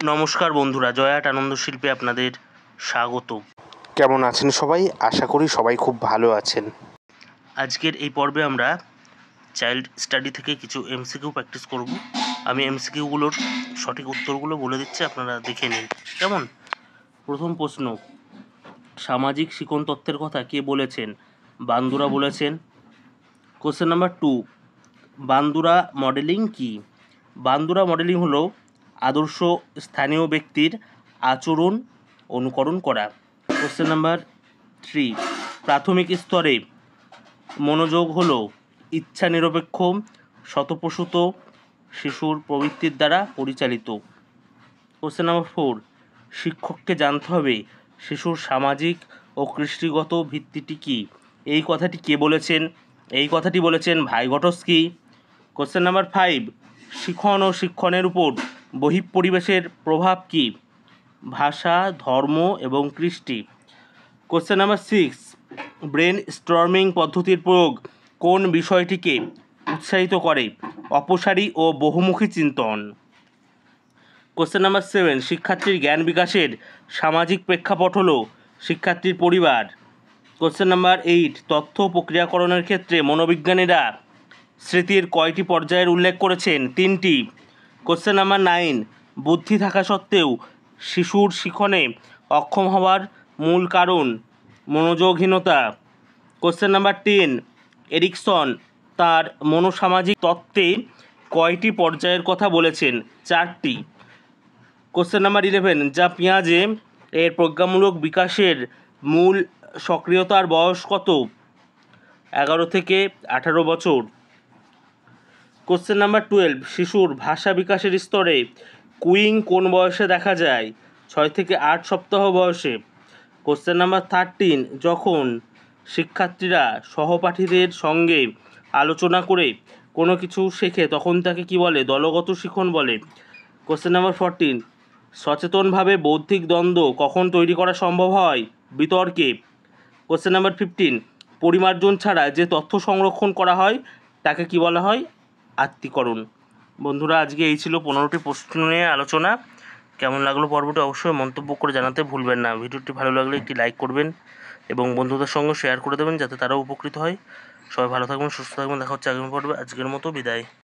নমস্কার বন্ধুরা, জয়াট আনন্দ শিল্পে আপনাদের স্বাগত। কেমন আছেন সবাই? আশা করি সবাই খুব ভালো আছেন। আজকের এই পর্বে আমরা চাইল্ড স্টাডি থেকে কিছু এমসিকিউ প্র্যাকটিস করব। আমি এমসিকিউগুলোর সঠিক উত্তরগুলো বলে দিচ্ছি, আপনারা দেখে নিন। কেমন? প্রথম প্রশ্ন, সামাজিক শিকন তত্ত্বের কথা কে বলেছেন? বান্দুরা বলেছেন। কোশ্চেন নাম্বার 2, বান্দুরা মডেলিং কি? বান্দুরা মডেলিং হলো আদর্শ স্থানীয় ব্যক্তির আচরণ অনুকরণ করা। কোশ্চেন নাম্বার 3, প্রাথমিক স্তরে মনোযোগ হলো ইচ্ছা নিরপেক্ষ স্বতঃপ্রসূত শিশুর প্রবৃত্তির দ্বারা পরিচালিত। কোশ্চেন নাম্বার 4, শিক্ষককে জানতে হবে শিশুর সামাজিক ও কৃষ্টিগত ভিত্তিটি কী? এই কথাটি কে বলেছেন? এই কথাটি বলেছেন ভাইগটস্কি। কোশ্চেন নাম্বার 5, শিখন ও শিক্ষণের উপর বহিঃপরিবেশের প্রভাব কী? ভাষা, ধর্ম এবং কৃষ্টি। কোশ্চেন নাম্বার 6, ব্রেন স্টর্মিং পদ্ধতির প্রয়োগ কোন বিষয়টিকে উৎসাহিত করে? অপসারী ও বহুমুখী চিন্তন। কোশ্চেন নাম্বার 7, শিক্ষার্থীর জ্ঞান বিকাশের সামাজিক প্রেক্ষাপট হলো শিক্ষার্থীর পরিবার। কোশ্চেন নাম্বার 8, তথ্য প্রক্রিয়াকরণের ক্ষেত্রে মনোবিজ্ঞানীরা স্মৃতির কয়টি পর্যায়ের উল্লেখ করেছেন? 3টি। কোশ্চেন নাম্বার 9, বুদ্ধি থাকা সত্ত্বেও শিশুর শিখনে অক্ষম হওয়ার মূল কারণ মনোযোগহীনতা। কোশ্চেন নাম্বার 10, এরিকসন তার মনোসামাজিক তত্ত্বে কয়টি পর্যায়ের কথা বলেছেন? 4টি। কোশ্চেন নাম্বার 11, যা পিঁয়াজে এর প্রজ্ঞামূলক বিকাশের মূল সক্রিয়তার বয়স কত? 11 থেকে 18 বছর। কোশ্চেন নাম্বার 12, শিশুর ভাষা বিকাশের স্তরে কুইং কোন বয়সে দেখা যায়? 6 থেকে 8 সপ্তাহ বয়সে। কোশ্চেন নাম্বার 13, যখন শিক্ষার্থীরা সহপাঠীদের সঙ্গে আলোচনা করে কোনো কিছু শেখে তখন তাকে কি বলে? দলগত শিখন বলে। কোশ্চেন নাম্বার 14, সচেতনভাবে বৌদ্ধিক দ্বন্দ্ব কখন তৈরি করা সম্ভব হয়? বিতর্কে। কোশ্চেন নাম্বার 15, পরিমার্জন ছাড়া যে তথ্য সংরক্ষণ করা হয় তাকে কি বলা হয়? আত্তীকরণ। বন্ধুরা, আজকে এই ছিল 15টি প্রশ্ন নিয়ে আলোচনা। কেমন লাগলো পর্বটি অবশ্যই মন্তব্য করে জানাতে ভুলবেন না। ভিডিওটি ভালো লাগলে একটি লাইক করবেন এবং বন্ধুদের সঙ্গে শেয়ার করে দেবেন যাতে তারাও উপকৃত হয়। সবাই ভালো থাকবেন, সুস্থ থাকবেন। দেখা হচ্ছে আগামী পর্বে। আজকের মতো বিদায়।